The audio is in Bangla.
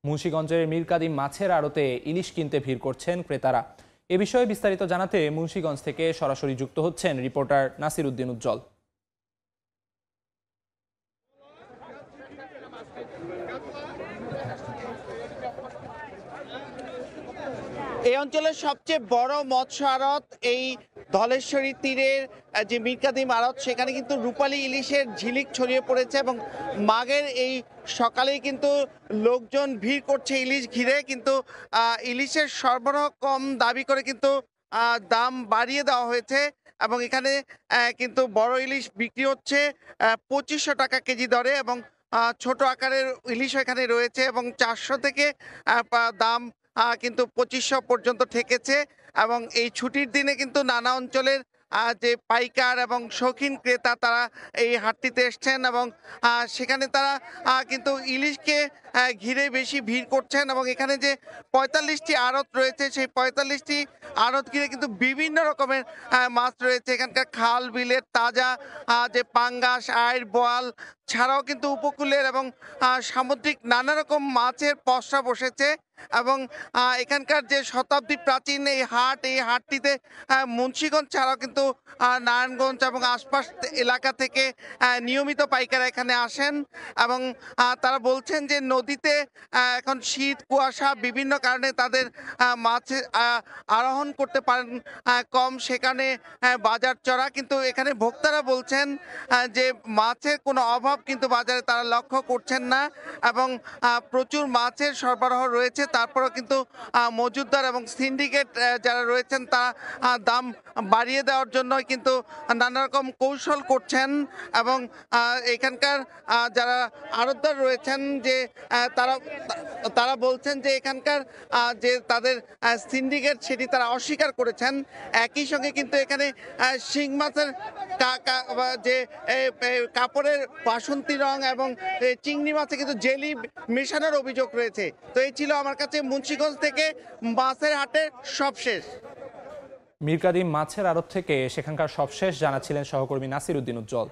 মুন্সিগঞ্জের মীরকাদিম মাছের আড়তে ইলিশ কিনতে ভিড় করছেন ক্রেতারা। এ বিষয়ে বিস্তারিত জানাতে মুন্সিগঞ্জ থেকে সরাসরি যুক্ত হচ্ছেন রিপোর্টার নাসির উদ্দিন উজ্জ্বল। এই অঞ্চলের সবচেয়ে বড় মৎস্য আড়ত এই ধলেশ্বরী তীরের যে মীরকাদিম আড়ত, সেখানে কিন্তু রূপালী ইলিশের ঝিলিক ছড়িয়ে পড়েছে এবং মাঘের এই সকালেই কিন্তু লোকজন ভিড় করছে ইলিশ ঘিরে। কিন্তু ইলিশের সরবরাহ কম দাবি করে কিন্তু দাম বাড়িয়ে দেওয়া হয়েছে এবং এখানে কিন্তু বড় ইলিশ বিক্রি হচ্ছে 2500 টাকা কেজি দরে এবং ছোট আকারের ইলিশ এখানে রয়েছে এবং 400 থেকে দাম কিন্তু 2500 পর্যন্ত ঠেকেছে। এবং এই ছুটির দিনে কিন্তু নানা অঞ্চলের যে পাইকার এবং শৌখিন ক্রেতা তারা এই হাটটিতে এসছেন এবং সেখানে তারা কিন্তু ইলিশকে ঘিরে বেশি ভিড় করছেন। এবং এখানে যে 45টি আড়ত রয়েছে, সেই 45টি আড়ত ঘিরে কিন্তু বিভিন্ন রকমের মাছ রয়েছে। এখানকার খাল বিলের তাজা যে পাঙ্গাস, আইড়, বোয়াল ছাড়াও কিন্তু উপকূলের এবং সামুদ্রিক নানা রকম মাছের পসরা বসেছে। এবং এখানকার যে শতাব্দী প্রাচীন এই হাটটিতে মুন্সিগঞ্জ ছাড়াও কিন্তু নারায়ণগঞ্জ এবং আশপাশ এলাকা থেকে নিয়মিত পাইকাররা এখানে আসেন এবং তারা বলছেন যে নদীতে এখন শীত কুয়াশা বিভিন্ন কারণে তাদের মাছ আরোহণ করতে পারেন কম, সেখানে বাজার চড়া। কিন্তু এখানে ভোক্তারা বলছেন যে মাছের কোনো অভাব কিন্তু বাজারে তারা লক্ষ্য করছেন না এবং প্রচুর মাছের সরবরাহ রয়েছে। তারপরেও কিন্তু মজুদদার এবং সিন্ডিকেট যারা রয়েছেন তারা দাম বাড়িয়ে দেওয়ার জন্য কিন্তু নানা রকম কৌশল করছেন এবং এখানকার যারা আড়তদার রয়েছেন যে তারা বলছেন যে এখানকার যে তাদের সিন্ডিকেট সেটি তারা অস্বীকার করেছেন। একই সঙ্গে কিন্তু এখানে শিং মাছের যে কাপড়ের বাসন্তী রং এবং চিংড়ি মাছে কিন্তু জেলি মেশানোর অভিযোগ রয়েছে। তো এই ছিল আমার কাছে মুন্সিগঞ্জ থেকে মাছের হাটের সবশেষ। মীরকাদিম মাছের আড়ত থেকে সেখানকার সবশেষ জানাচ্ছিলেন সহকর্মী নাসির উদ্দিন উজ্জ্বল।